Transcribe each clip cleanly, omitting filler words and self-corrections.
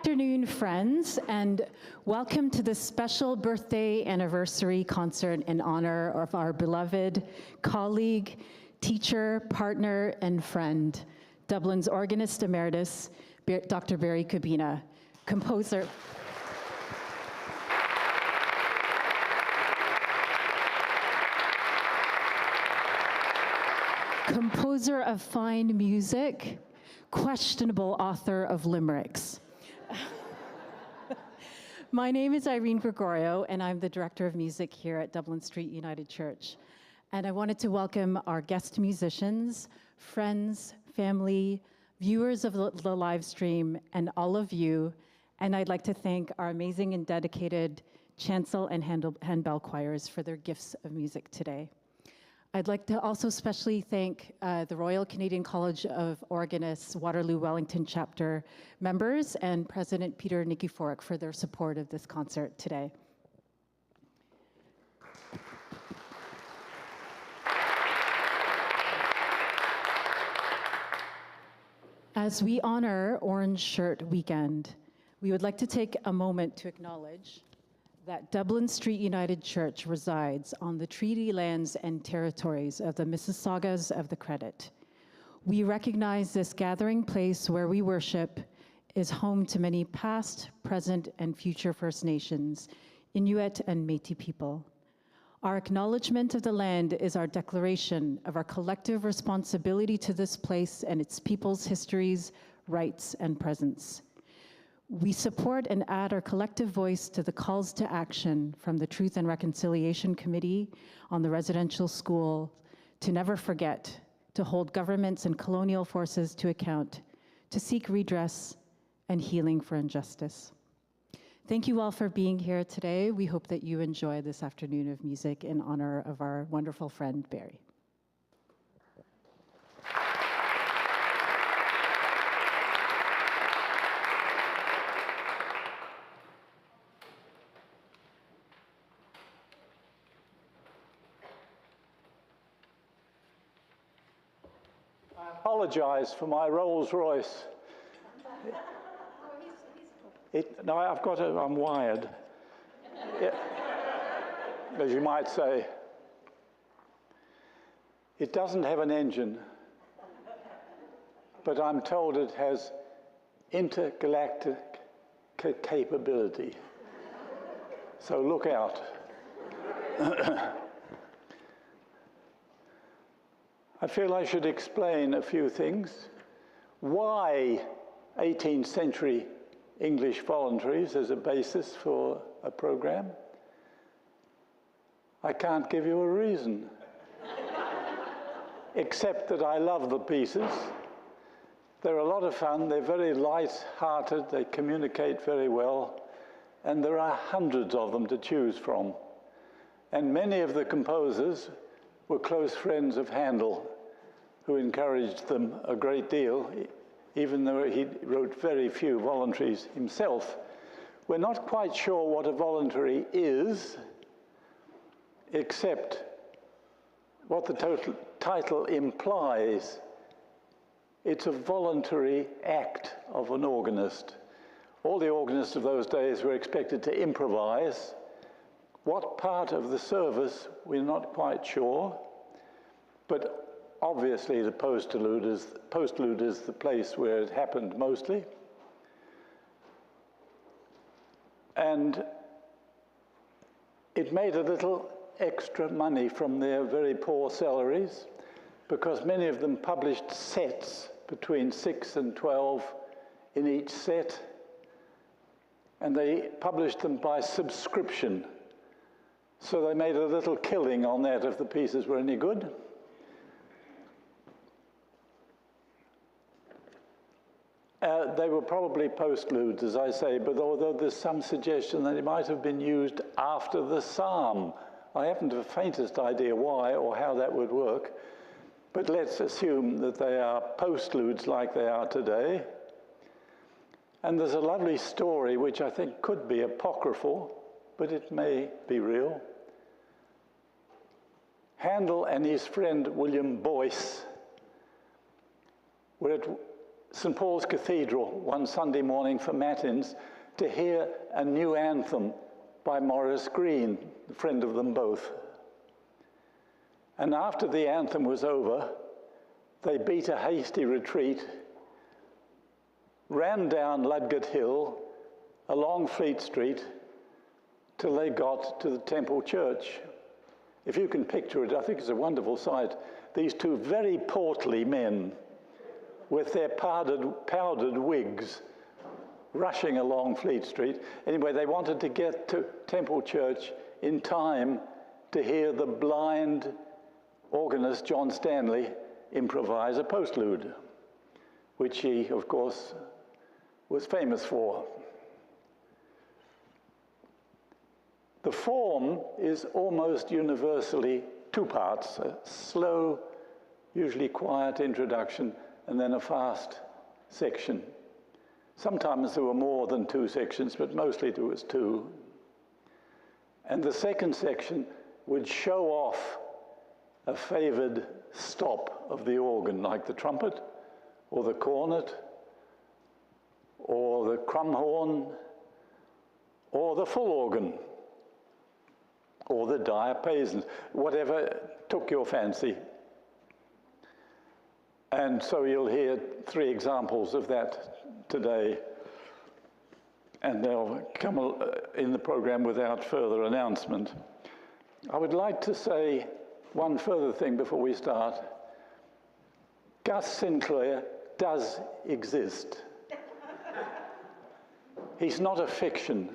afternoon, friends, and welcome to this special birthday anniversary concert in honor of our beloved colleague, teacher, partner, and friend, Dublin's organist emeritus, Dr. Barrie Cabena, composer of fine music, questionable author of limericks. My name is Irene Gregorio, and I'm the Director of Music here at Dublin Street United Church. And I wanted to welcome our guest musicians, friends, family, viewers of the live stream, and all of you. And I'd like to thank our amazing and dedicated chancel and handbell choirs for their gifts of music today. I'd like to also especially thank the Royal Canadian College of Organists Waterloo Wellington chapter members and President Peter Nikiforuk for their support of this concert today. As we honor Orange Shirt Weekend, we would like to take a moment to acknowledge that Dublin Street United Church resides on the treaty lands and territories of the Mississaugas of the Credit. We recognize this gathering place where we worship is home to many past, present, and future First Nations, Inuit and Métis people. Our acknowledgement of the land is our declaration of our collective responsibility to this place and its people's histories, rights, and presence. We support and add our collective voice to the calls to action from the Truth and Reconciliation Committee on the residential school to never forget, to hold governments and colonial forces to account, to seek redress and healing for injustice. Thank you all for being here today. We hope that you enjoy this afternoon of music in honor of our wonderful friend, Barrie. I apologize for my Rolls Royce. No, I'm wired, as you might say. It doesn't have an engine, but I'm told it has intergalactic capability. So look out. I feel I should explain a few things. Why 18th century English voluntaries as a basis for a program? I can't give you a reason, except that I love the pieces. They're a lot of fun, they're very light-hearted, they communicate very well, and there are hundreds of them to choose from. And many of the composers were close friends of Handel, who encouraged them a great deal, even though he wrote very few voluntaries himself. We're not quite sure what a voluntary is, except what the title implies. It's a voluntary act of an organist. All the organists of those days were expected to improvise. What part of the service, we're not quite sure, but obviously the postlude is the place where it happened mostly. And it made a little extra money from their very poor salaries, because many of them published sets between 6 and 12 in each set, and they published them by subscription. So they made a little killing on that if the pieces were any good. They were probably postludes, as I say, but although there's some suggestion that it might have been used after the psalm. I haven't the faintest idea why or how that would work, but let's assume that they are postludes like they are today. And there's a lovely story which I think could be apocryphal, but it may be real. Handel and his friend William Boyce were at St. Paul's Cathedral one Sunday morning for Matins to hear a new anthem by Maurice Green, a friend of them both. And after the anthem was over, they beat a hasty retreat, ran down Ludgate Hill, along Fleet Street, till they got to the Temple Church. If you can picture it, I think it's a wonderful sight. These two very portly men with their powdered wigs rushing along Fleet Street. Anyway, they wanted to get to Temple Church in time to hear the blind organist John Stanley improvise a postlude, which he, of course, was famous for. The form is almost universally two parts, a slow, usually quiet introduction, and then a fast section. Sometimes there were more than two sections, but mostly there was two. And the second section would show off a favored stop of the organ, like the trumpet, or the cornet, or the crumhorn, or the full organ, or the diapason, whatever took your fancy. And so you'll hear three examples of that today, and they'll come in the program without further announcement. I would like to say one further thing before we start. Gus Sinclair does exist. He's not a fiction.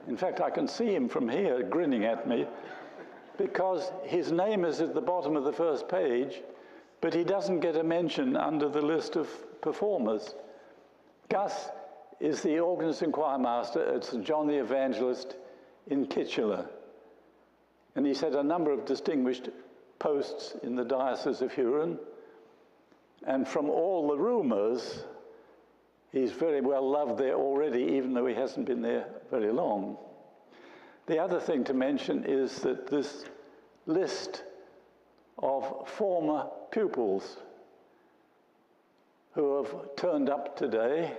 In fact, I can see him from here grinning at me, because his name is at the bottom of the first page, but he doesn't get a mention under the list of performers. Gus is the organist and choir master at St. John the Evangelist in Kitchener. And he's had a number of distinguished posts in the Diocese of Huron. And from all the rumors, he's very well loved there already, even though he hasn't been there very long. The other thing to mention is that this list of former pupils who have turned up today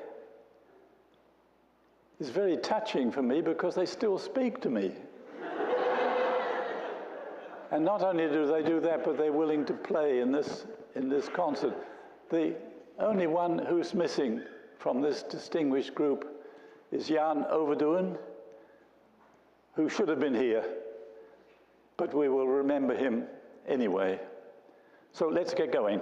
is very touching for me, because they still speak to me. And not only do they do that, but they're willing to play in this concert. The only one who's missing from this distinguished group is Jan Overdoen, who should have been here, but we will remember him anyway. So let's get going.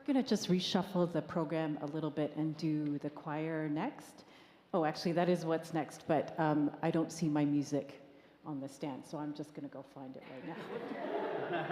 We're going to just reshuffle the program a little bit and do the choir next. Oh, actually, that is what's next, but I don't see my music on the stand, so I'm just going to go find it right now.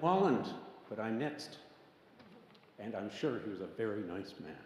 Walland, but I'm next. And I'm sure he was a very nice man.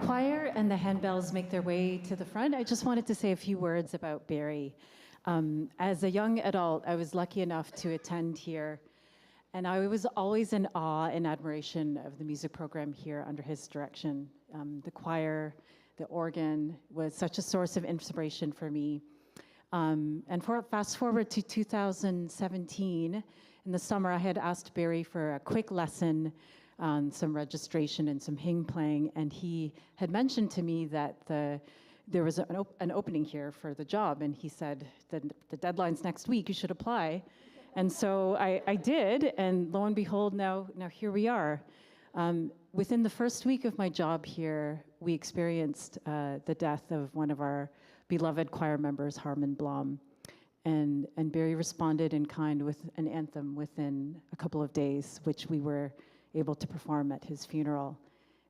choir and the handbells make their way to the front, I just wanted to say a few words about Barrie. As a young adult, I was lucky enough to attend here, and I was always in awe and admiration of the music program here under his direction. The choir, the organ was such a source of inspiration for me. Fast forward to 2017, in the summer, I had asked Barrie for a quick lesson on some registration and some hymn playing, and he had mentioned to me that there was an opening here for the job, and he said, the deadline's next week, you should apply. And so I did, and lo and behold, now here we are. Within the first week of my job here, we experienced the death of one of our beloved choir members, Harmon Blom. And Barrie responded in kind with an anthem within a couple of days, which we were able to perform at his funeral.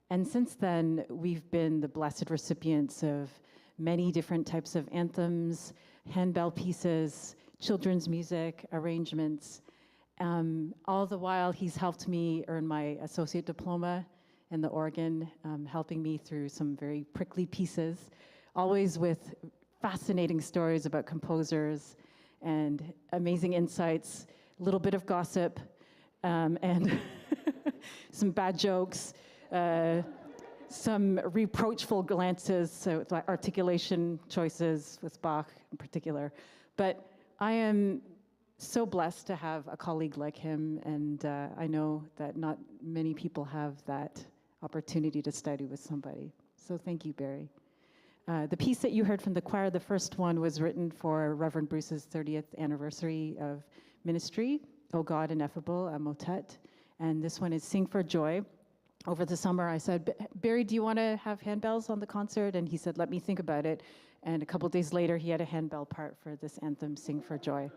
And since then, we've been the blessed recipients of many different types of anthems, handbell pieces, children's music, arrangements. All the while, he's helped me earn my associate diploma in the organ, helping me through some very prickly pieces, always with fascinating stories about composers and amazing insights, a little bit of gossip, and some bad jokes, some reproachful glances, so like articulation choices with Bach in particular. But I am so blessed to have a colleague like him, and I know that not many people have that opportunity to study with somebody. So thank you, Barrie. The piece that you heard from the choir, the first one, was written for Reverend Bruce's 30th anniversary of ministry, O God Ineffable, a motet. And this one is Sing for Joy. Over the summer, I said, Barrie, do you want to have handbells on the concert? And he said, let me think about it. And a couple days later, he had a handbell part for this anthem, Sing for Joy.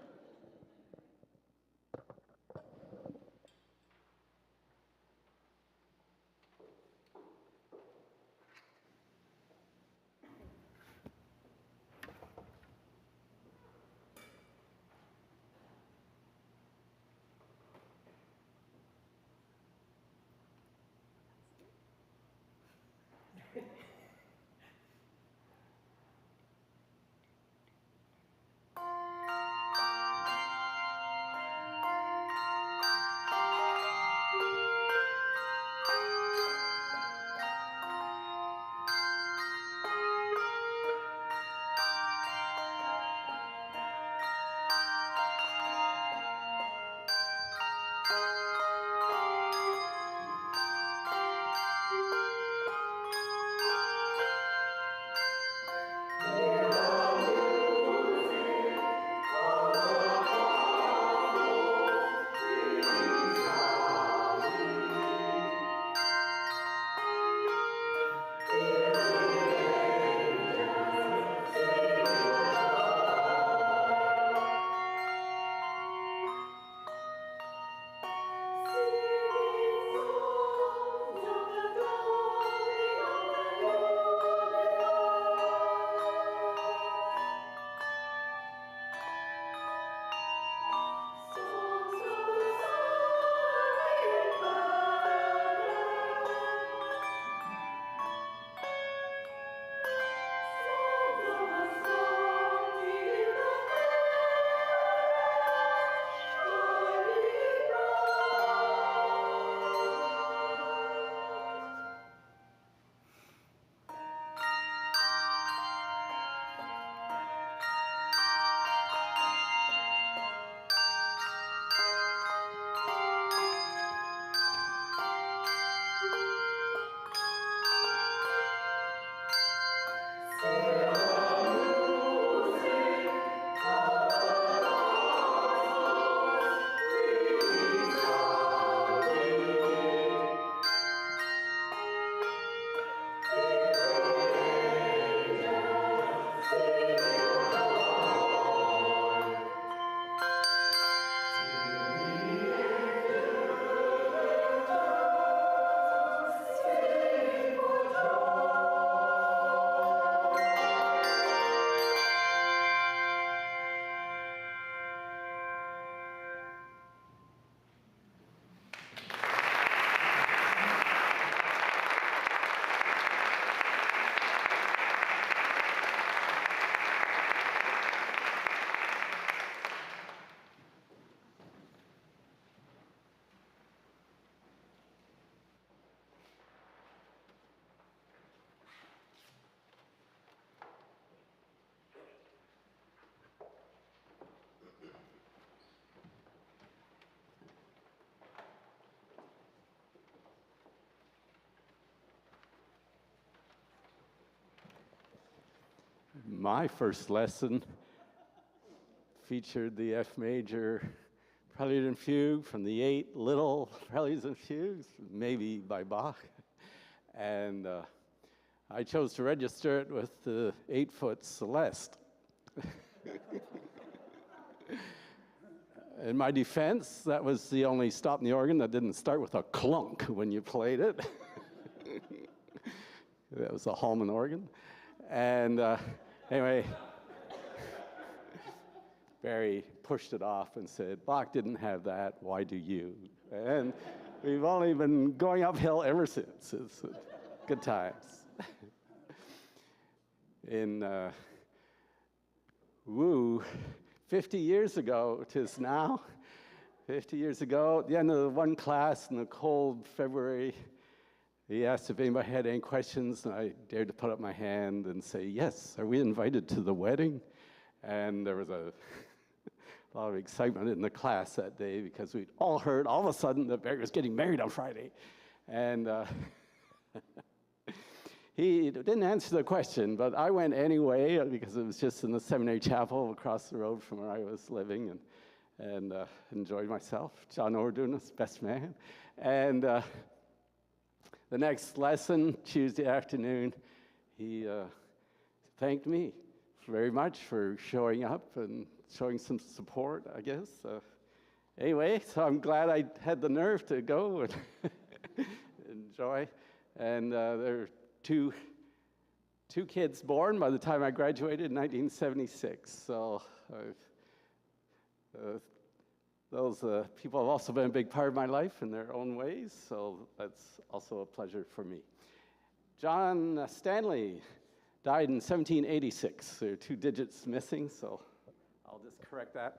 my first lesson featured the F major Prelude and Fugue from the 8 little Preludes and Fugues, maybe by Bach. And I chose to register it with the 8-foot Celeste. In my defense, that was the only stop in the organ that didn't start with a clunk when you played it. That was a Hallman organ. And anyway, Barrie pushed it off and said, Bach didn't have that, why do you? And we've only been going uphill ever since. It's good times. In 50 years ago, 'tis now, 50 years ago, at the end of the one class in the cold February, he asked if anybody had any questions, and I dared to put up my hand and say, yes, are we invited to the wedding? And there was a lot of excitement in the class that day because we'd all heard all of a sudden that Barrie was getting married on Friday. And he didn't answer the question, but I went anyway because it was just in the seminary chapel across the road from where I was living, and enjoyed myself. John Ordunas, best man. And the next lesson, Tuesday afternoon, he thanked me very much for showing up and showing some support, I guess. Anyway, so I'm glad I had the nerve to go and enjoy. And there are two kids born by the time I graduated in 1976. So those people have also been a big part of my life in their own ways. So that's also a pleasure for me. John Stanley died in 1786. There are 2 digits missing, so I'll just correct that.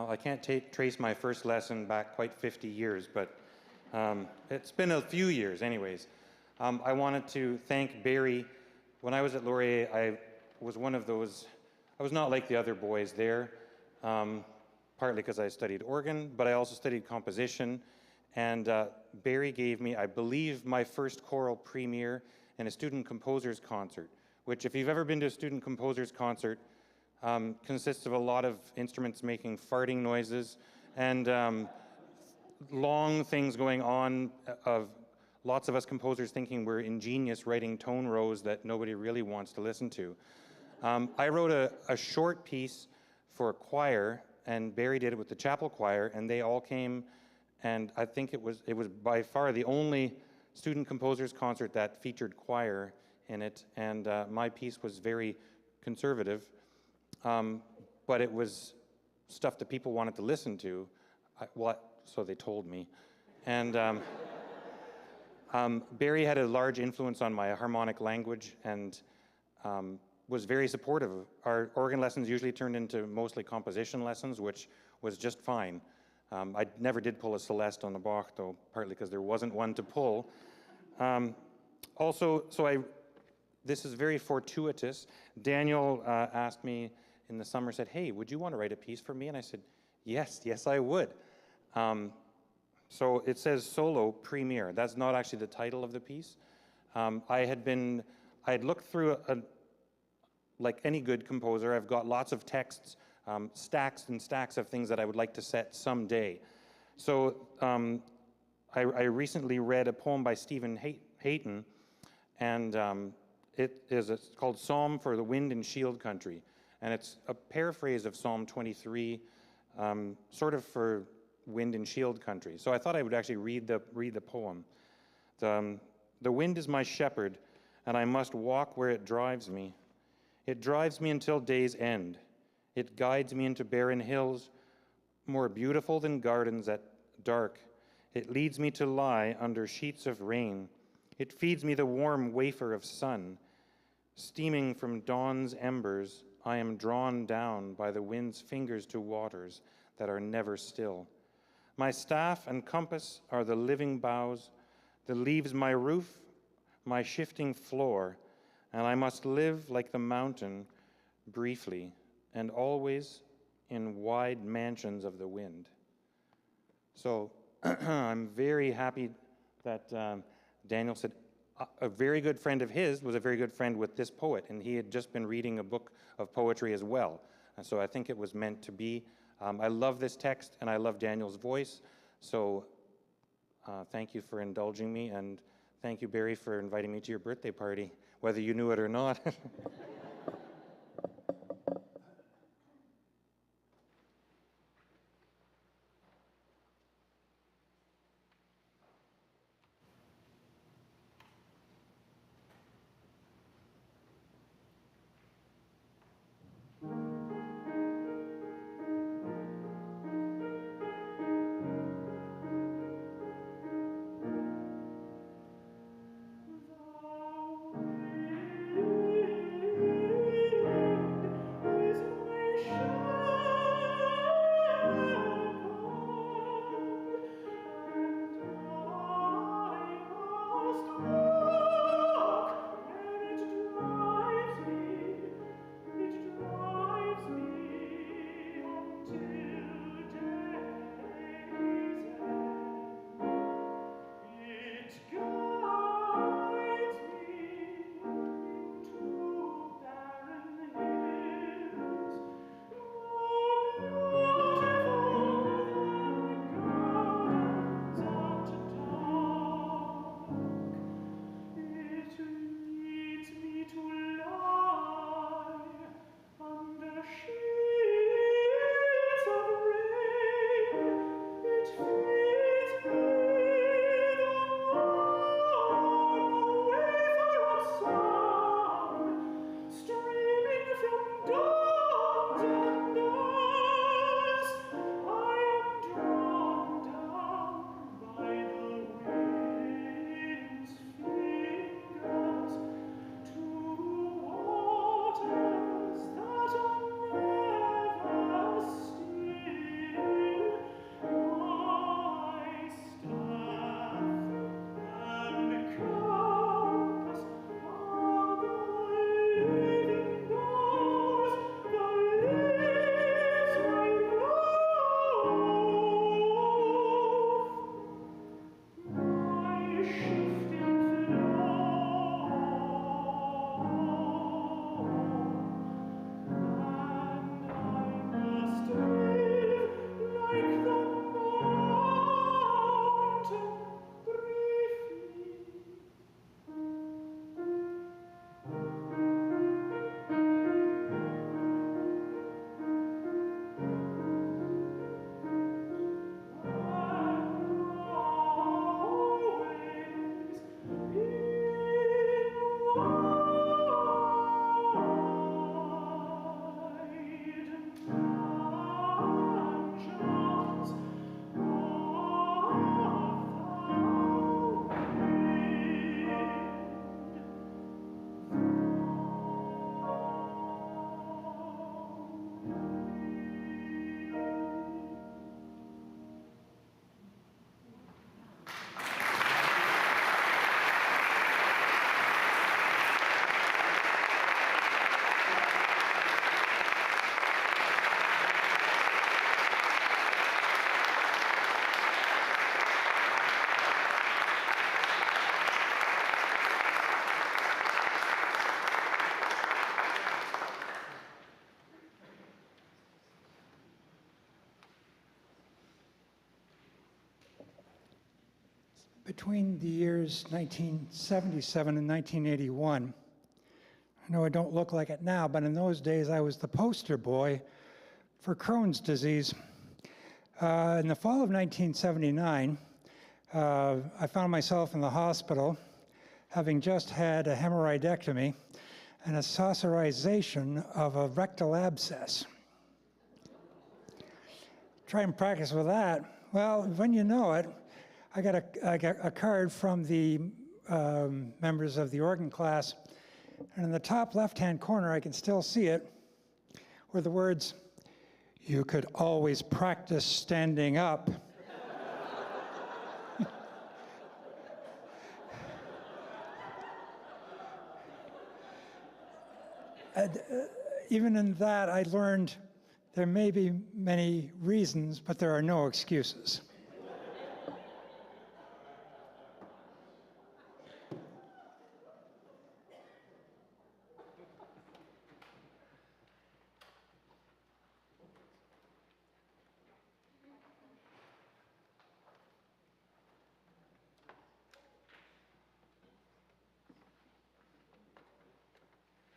I can't trace my first lesson back quite 50 years, but it's been a few years anyways. I wanted to thank Barrie. When I was at Laurier, I was one of those, I was not like the other boys there, partly because I studied organ, but I also studied composition. And Barrie gave me, I believe, my first choral premiere in a student composers concert, which if you've ever been to a student composers concert, consists of a lot of instruments making farting noises and long things going on of lots of us composers thinking we're ingenious writing tone rows that nobody really wants to listen to. I wrote a short piece for a choir, and Barrie did it with the chapel choir, and they all came, and I think it was by far the only student composers concert that featured choir in it, and my piece was very conservative. But it was stuff that people wanted to listen to, so they told me. And Barrie had a large influence on my harmonic language and was very supportive. Our organ lessons usually turned into mostly composition lessons, which was just fine. I never did pull a Celeste on the Bach, though, partly because there wasn't one to pull. This is very fortuitous. Daniel asked me in the summer, said, hey, would you want to write a piece for me? And I said, yes, I would. So it says solo premiere. That's not actually the title of the piece. I had looked through, like any good composer, I've got lots of texts, stacks and stacks of things that I would like to set someday. So I recently read a poem by Stephen Hayton, and it's called Psalm for the Wind and Shield Country. And it's a paraphrase of Psalm 23, sort of for wind and shield country. So I thought I would actually read the poem. The wind is my shepherd, and I must walk where it drives me. It drives me until day's end. It guides me into barren hills, more beautiful than gardens at dark. It leads me to lie under sheets of rain. It feeds me the warm wafer of sun. Steaming from dawn's embers, I am drawn down by the wind's fingers to waters that are never still. My staff and compass are the living boughs, the leaves my roof, my shifting floor, and I must live like the mountain, briefly, and always in wide mansions of the wind. So I'm very happy that Daniel said, a very good friend of his was a very good friend with this poet, and he had just been reading a book of poetry as well. And so I think it was meant to be. I love this text, and I love Daniel's voice. So thank you for indulging me, and thank you, Barrie, for inviting me to your birthday party, whether you knew it or not. Between the years 1977 and 1981, I know I don't look like it now, but in those days I was the poster boy for Crohn's disease. In the fall of 1979, I found myself in the hospital having just had a hemorrhoidectomy and a saucerization of a rectal abscess. Try and practice with that. Well, when you know it, I got a card from the members of the organ class, and in the top left-hand corner, I can still see it, were the words, "You could always practice standing up." Even in that, I learned there may be many reasons, but there are no excuses.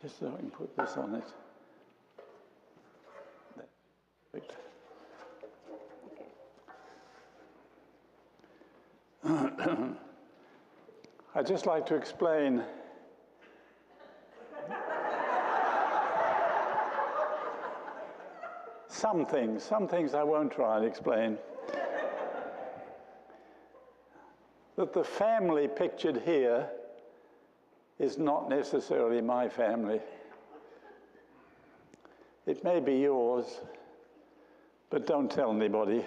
Just so I can put this on it. I'd just like to explain some things I won't try and explain. That the family pictured here is not necessarily my family. It may be yours, but don't tell anybody.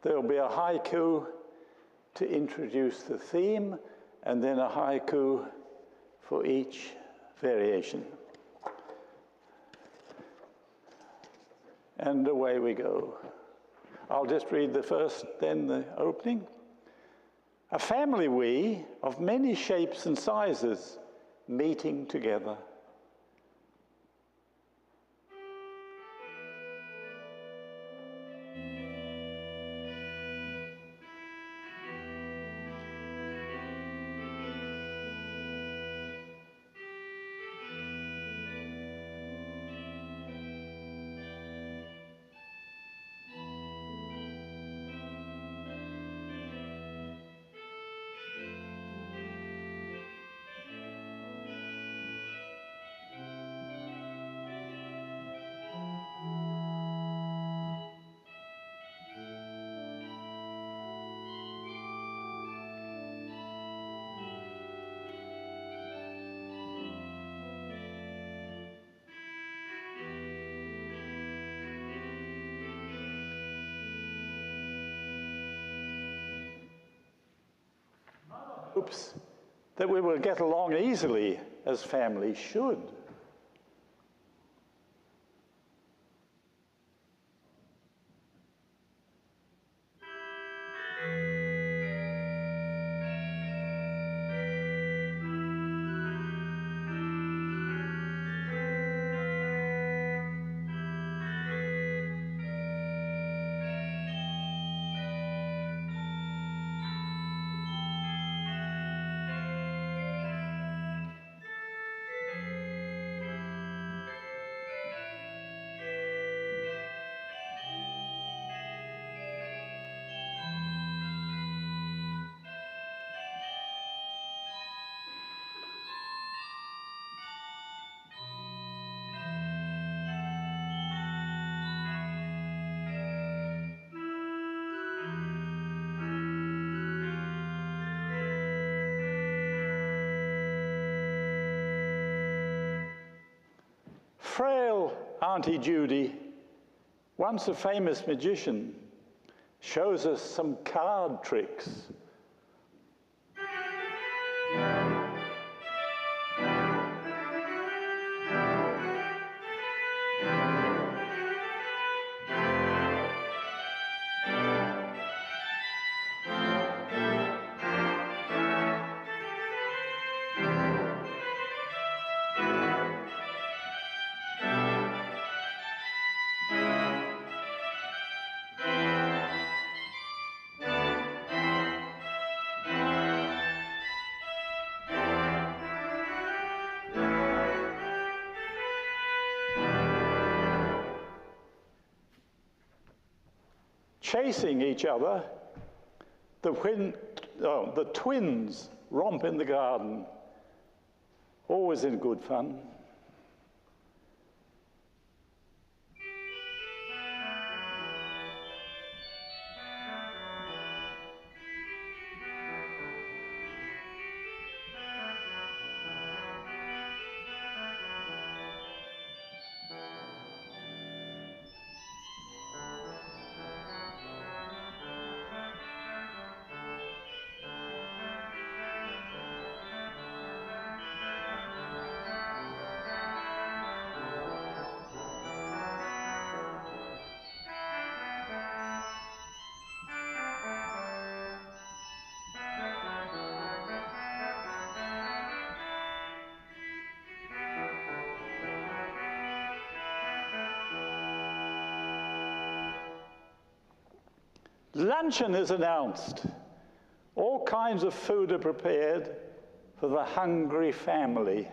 There will be a haiku to introduce the theme, and then a haiku for each variation. And away we go. I'll just read the first, then the opening. A family we, of many shapes and sizes, meeting together. Hopes that we will get along easily as families should. Frail Auntie Judy, once a famous magician, shows us some card tricks. chasing each other, the twins romp in the garden, always in good fun. Luncheon is announced. All kinds of food are prepared for the hungry family.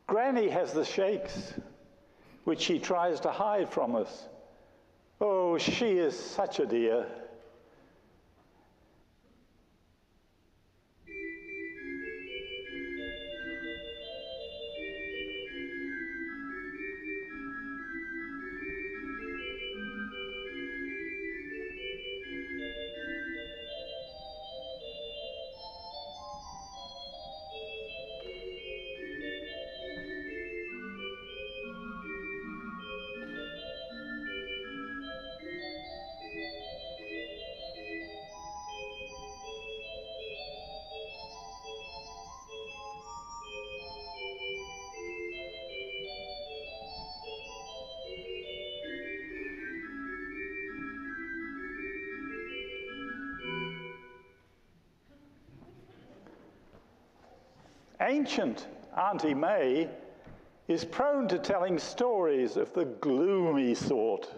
Granny has the shakes, which she tries to hide from us. Oh, she is such a dear. Ancient Auntie May is prone to telling stories of the gloomy sort.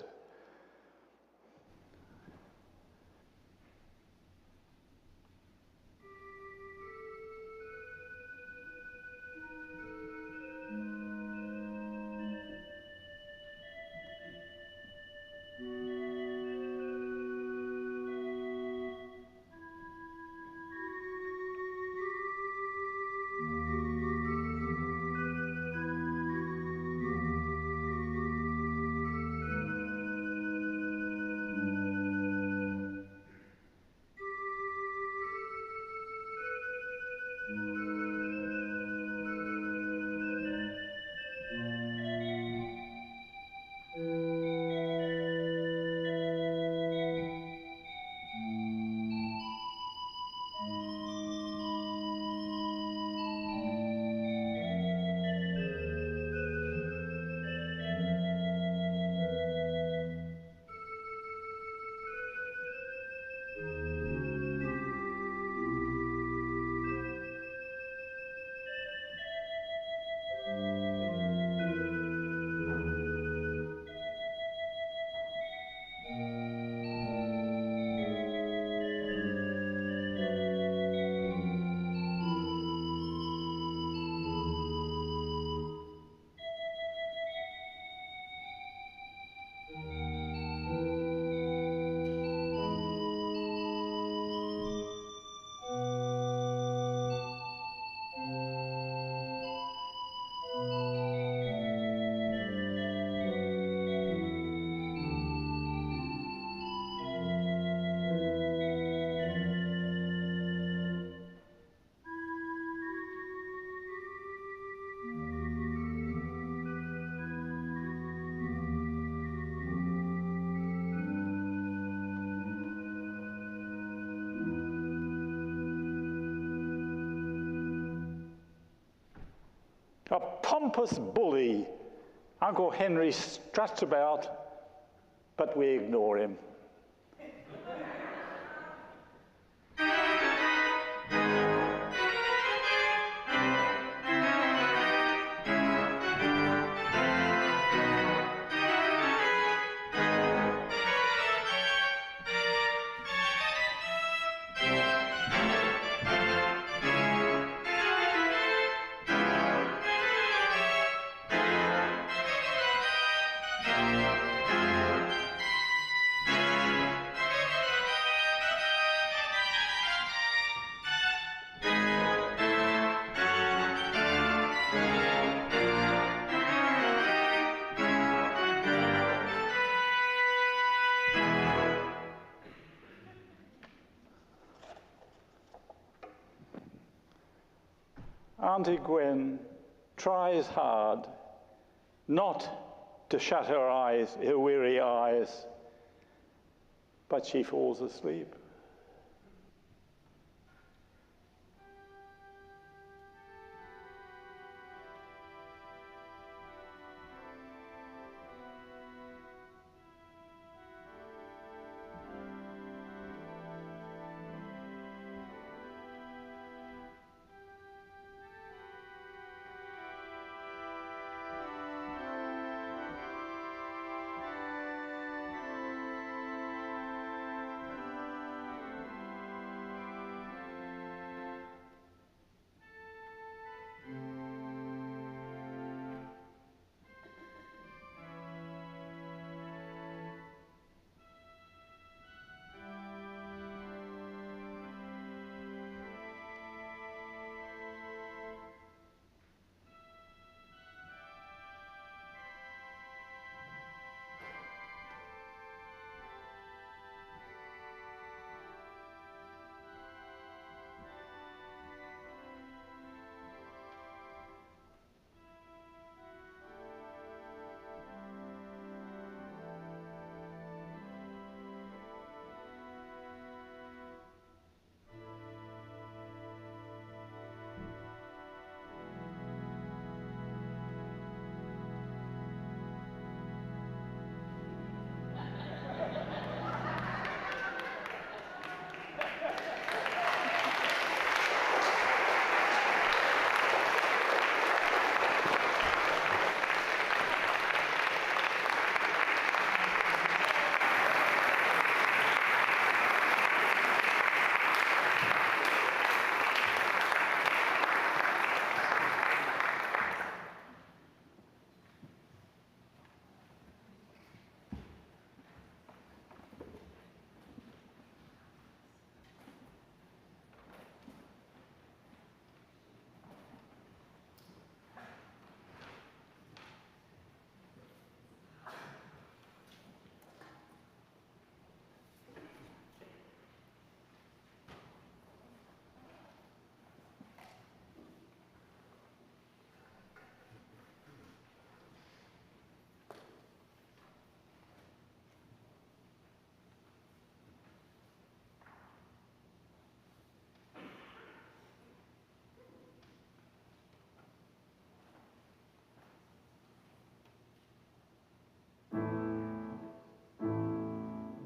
A pompous bully, Uncle Henry struts about, but we ignore him. Auntie Gwen tries hard not to shut her eyes, her weary eyes, but she falls asleep.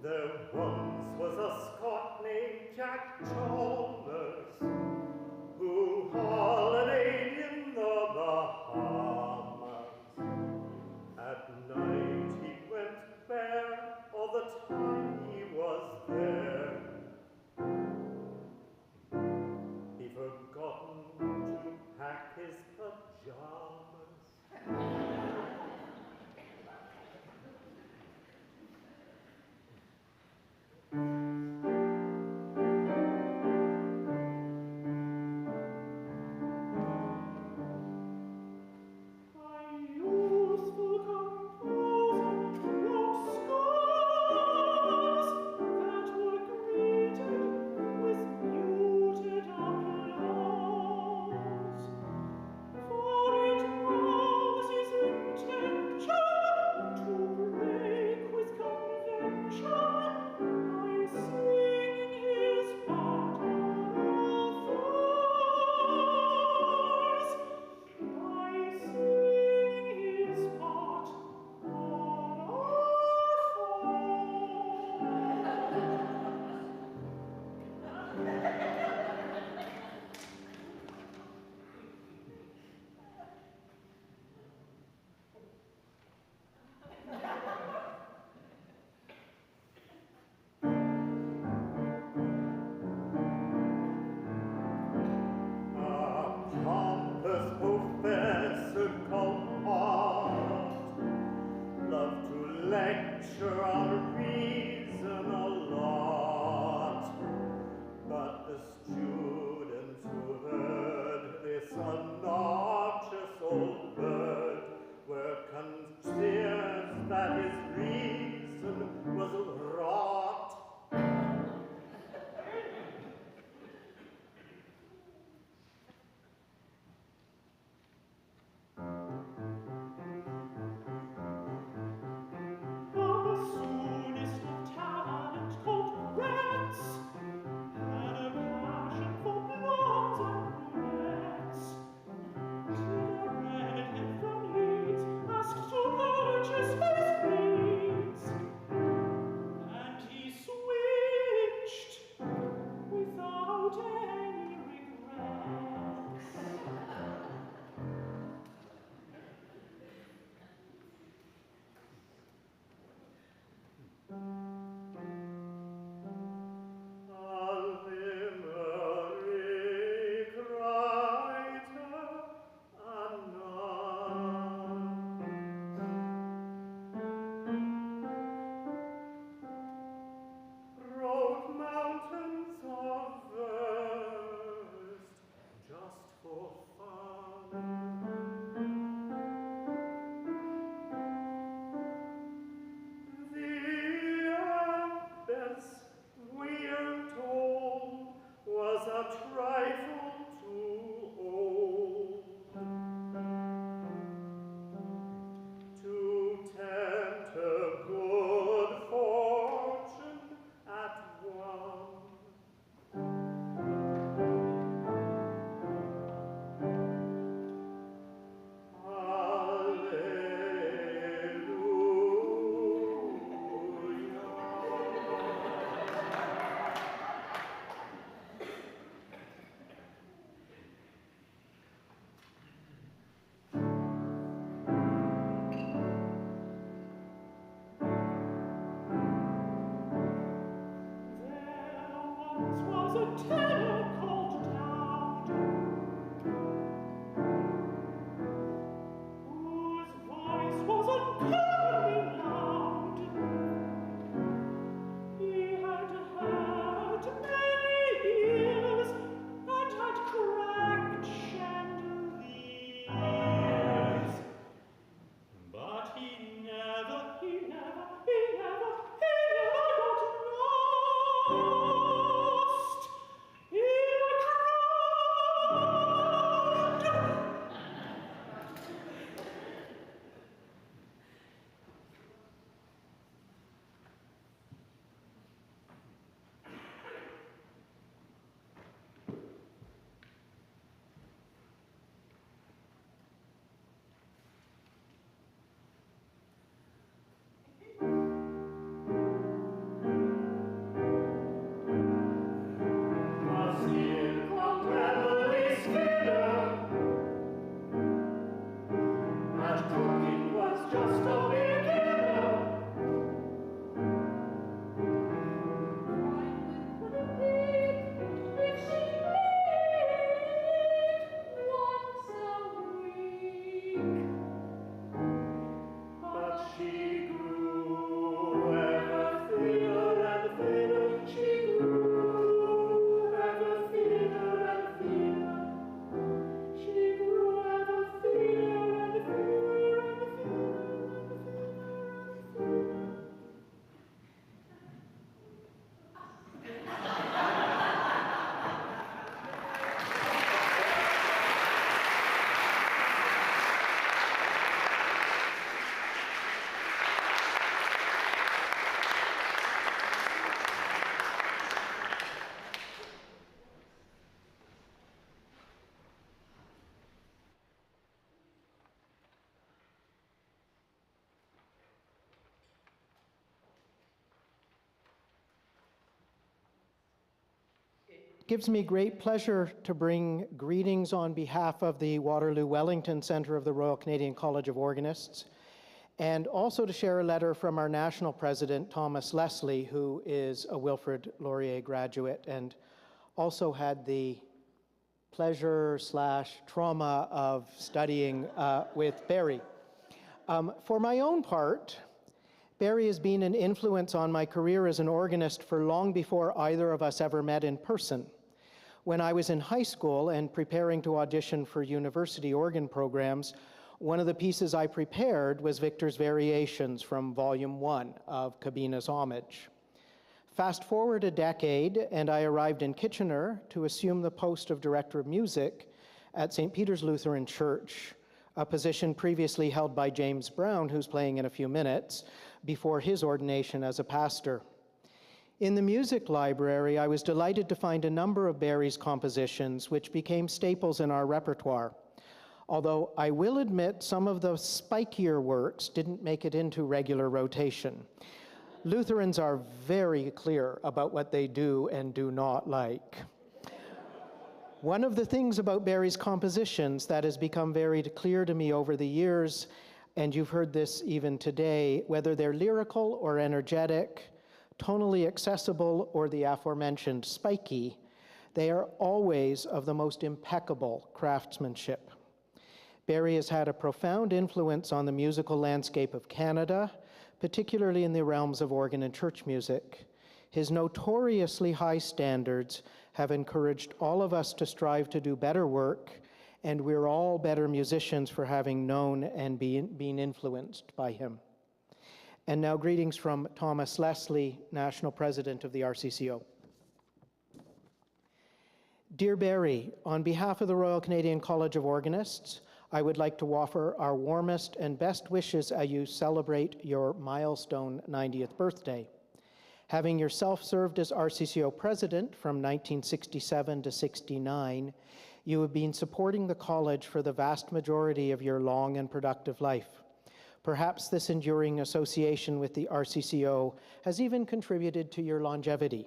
There once was a Scot named Jack Chalmers who holidayed in the Bahamas. At night he went bare all the time he was there. He forgotten to pack his pajamas. gives me great pleasure to bring greetings on behalf of the Waterloo Wellington Centre of the Royal Canadian College of Organists, and also to share a letter from our national president, Thomas Leslie, who is a Wilfrid Laurier graduate and also had the pleasure/trauma of studying with Barrie. For my own part, Barrie has been an influence on my career as an organist for long before either of us ever met in person. When I was in high school and preparing to audition for university organ programs, one of the pieces I prepared was Victor's Variations from Volume 1 of Cabena's Homage. Fast forward a decade, and I arrived in Kitchener to assume the post of Director of Music at St. Peter's Lutheran Church, a position previously held by James Brown, who's playing in a few minutes, before his ordination as a pastor. In the music library, I was delighted to find a number of Barrie's compositions, which became staples in our repertoire. Although I will admit some of the spikier works didn't make it into regular rotation. Lutherans are very clear about what they do and do not like. One of the things about Barrie's compositions that has become very clear to me over the years, and you've heard this even today, whether they're lyrical or energetic, tonally accessible, or the aforementioned spiky, they are always of the most impeccable craftsmanship. Barrie has had a profound influence on the musical landscape of Canada, particularly in the realms of organ and church music. His notoriously high standards have encouraged all of us to strive to do better work, and we're all better musicians for having known and been influenced by him. And now greetings from Thomas Leslie, National President of the RCCO. Dear Barrie, on behalf of the Royal Canadian College of Organists, I would like to offer our warmest and best wishes as you celebrate your milestone 90th birthday. Having yourself served as RCCO President from 1967 to 69, you have been supporting the college for the vast majority of your long and productive life. Perhaps this enduring association with the RCCO has even contributed to your longevity.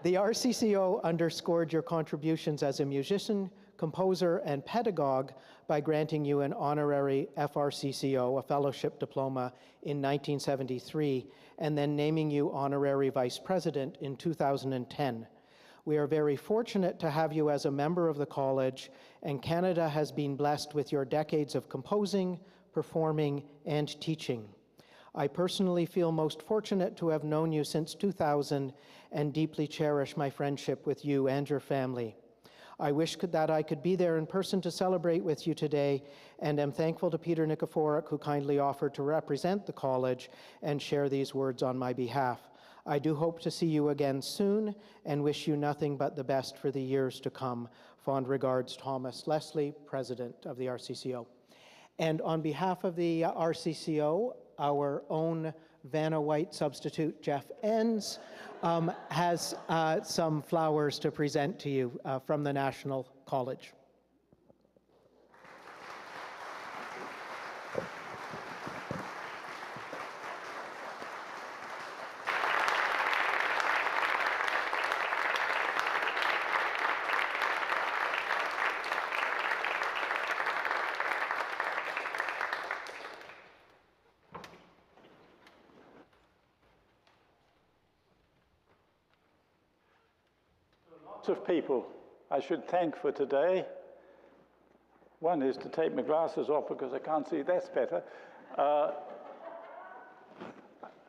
The RCCO underscored your contributions as a musician, composer, and pedagogue by granting you an honorary FRCCO, a fellowship diploma, in 1973, and then naming you honorary vice president in 2010. We are very fortunate to have you as a member of the college, and Canada has been blessed with your decades of composing, performing, and teaching. I personally feel most fortunate to have known you since 2000 and deeply cherish my friendship with you and your family. I wish that I could be there in person to celebrate with you today, and am thankful to Peter Nikiforuk, who kindly offered to represent the college and share these words on my behalf. I do hope to see you again soon and wish you nothing but the best for the years to come. Fond regards, Thomas Leslie, President of the RCCO. And on behalf of the RCCO, our own Vanna White substitute, Jeff Enns, has some flowers to present to you from the National College. Lots of people I should thank for today. One is to take my glasses off because I can't see, that's better.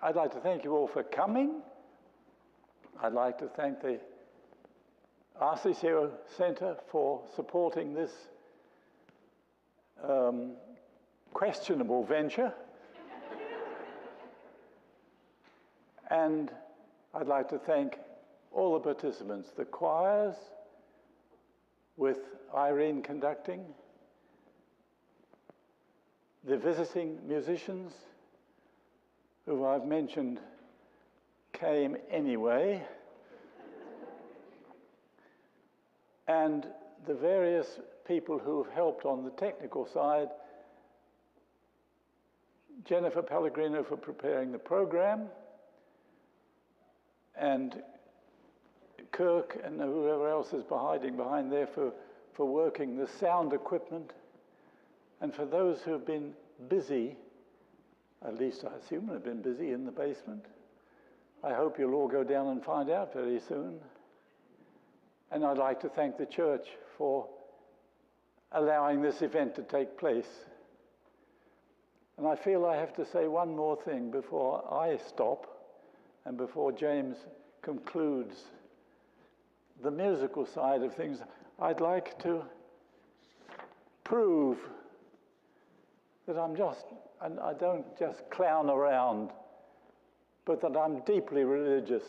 I'd like to thank you all for coming. I'd like to thank the RCCO Centre for supporting this questionable venture. And I'd like to thank all the participants, the choirs with Irene conducting, the visiting musicians who I've mentioned came anyway, and the various people who have helped on the technical side, Jennifer Pellegrino for preparing the program, and Kirk and whoever else is hiding behind there for working the sound equipment. And for those who have been busy, at least I assume they've been busy in the basement, I hope you'll all go down and find out very soon. And I'd like to thank the church for allowing this event to take place. And I feel I have to say one more thing before I stop and before James concludes the musical side of things. I'd like to prove that I don't just clown around, but that I'm deeply religious.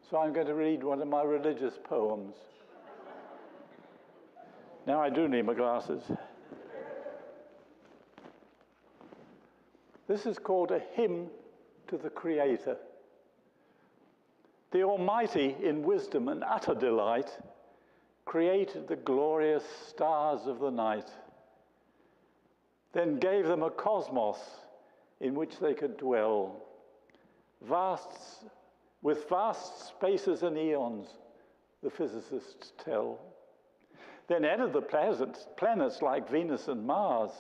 So I'm going to read one of my religious poems. Now I do need my glasses. This is called a hymn to the Creator. The Almighty, in wisdom and utter delight, created the glorious stars of the night, then gave them a cosmos in which they could dwell, with vast spaces and eons, the physicists tell. Then added the planets like Venus and Mars,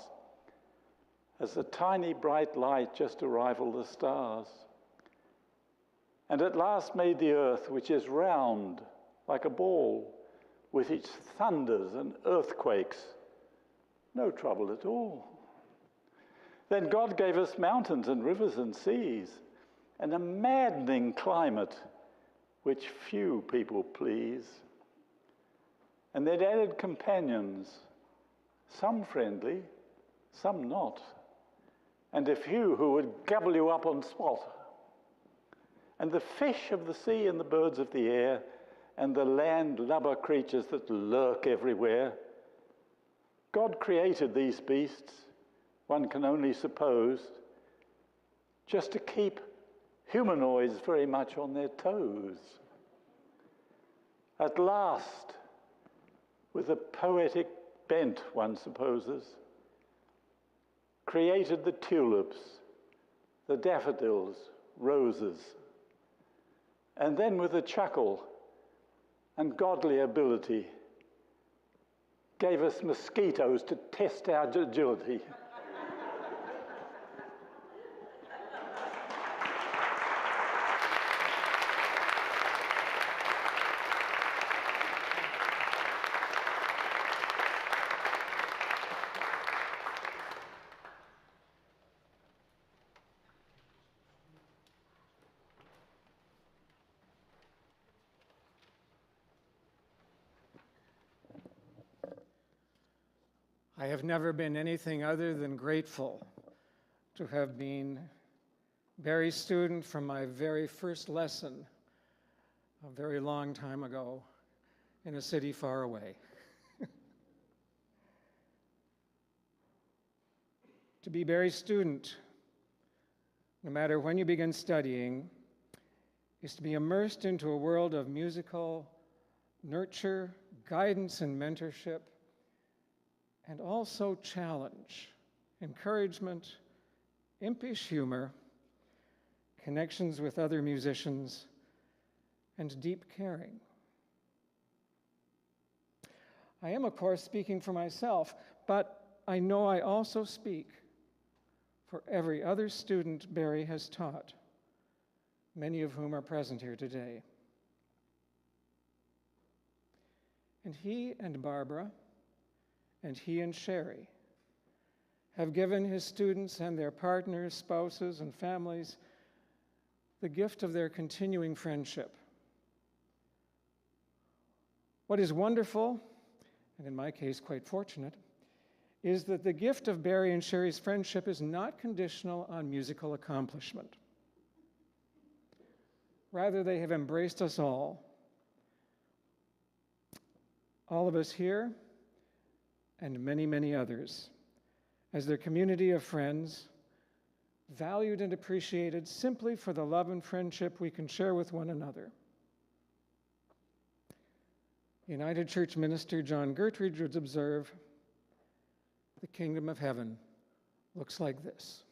as a tiny bright light just to rival the stars. And at last made the earth, which is round like a ball, with its thunders and earthquakes, no trouble at all. Then God gave us mountains and rivers and seas, and a maddening climate, which few people please. And then added companions, some friendly, some not, and a few who would gobble you up on spot. And the fish of the sea and the birds of the air, and the land-lubber creatures that lurk everywhere. God created these beasts, one can only suppose, just to keep humanoids very much on their toes. At last, with a poetic bent, one supposes, created the tulips, the daffodils, roses, and then with a chuckle and godly ability, gave us mosquitoes to test our agility. I have never been anything other than grateful to have been Barrie's student from my very first lesson a very long time ago in a city far away. To be Barrie's student, no matter when you begin studying, is to be immersed into a world of musical nurture, guidance, and mentorship, and also challenge, encouragement, impish humor, connections with other musicians, and deep caring. I am, of course, speaking for myself, but I know I also speak for every other student Barrie has taught, many of whom are present here today. And he and Barbara, and he and Sherry have given his students and their partners, spouses, and families the gift of their continuing friendship. What is wonderful, and in my case quite fortunate, is that the gift of Barrie and Sherry's friendship is not conditional on musical accomplishment. Rather, they have embraced us all of us here, and many, many others, as their community of friends, valued and appreciated simply for the love and friendship we can share with one another. United Church minister John Gertrude would observe, the kingdom of heaven looks like this.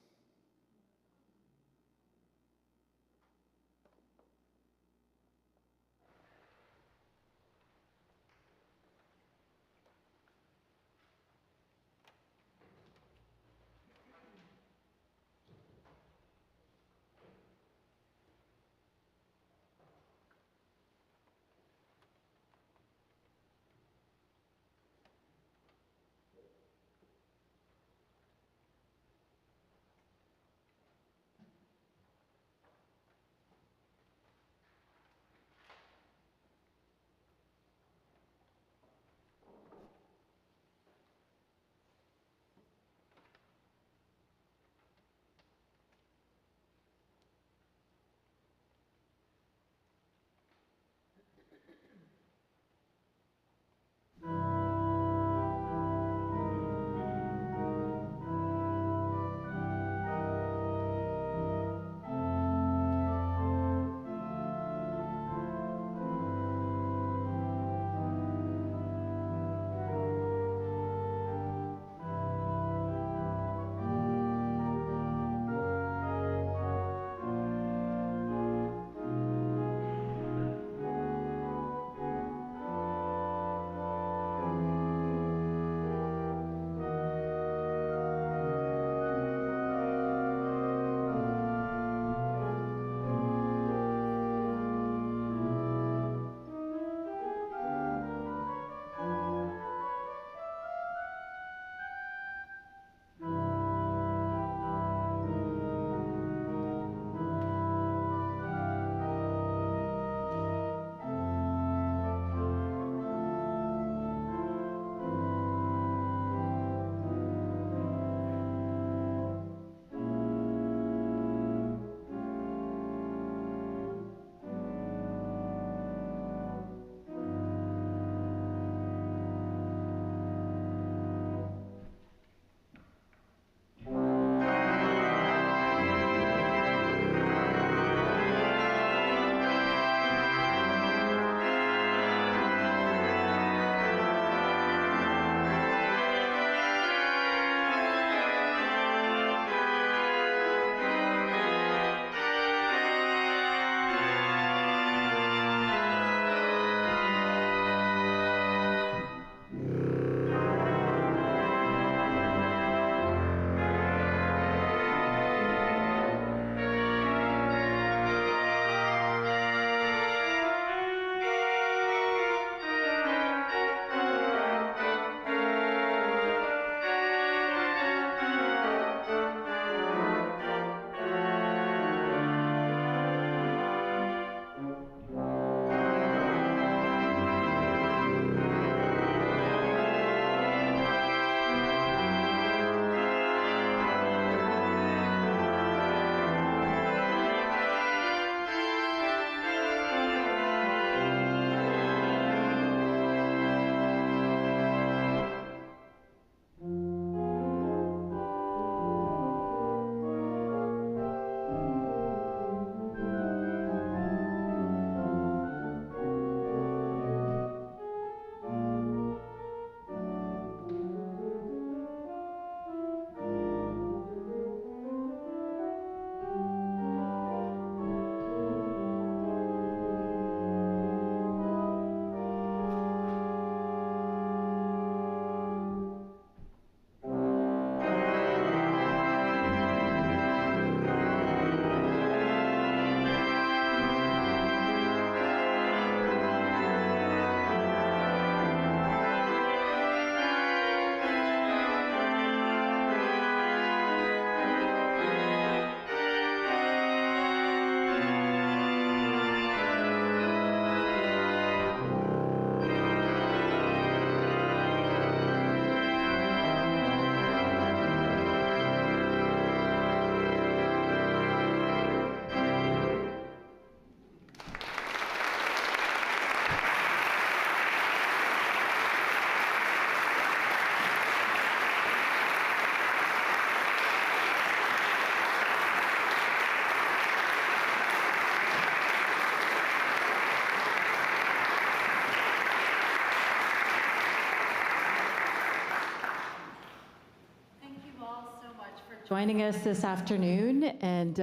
joining us this afternoon, and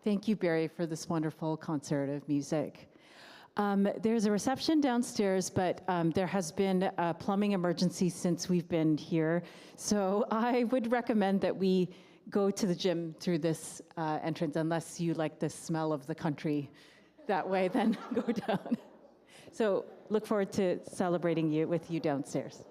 thank you, Barrie, for this wonderful concert of music. There's a reception downstairs, but there has been a plumbing emergency since we've been here, so I would recommend that we go to the gym through this entrance, unless you like the smell of the country that way, then go down. So look forward to celebrating with you downstairs.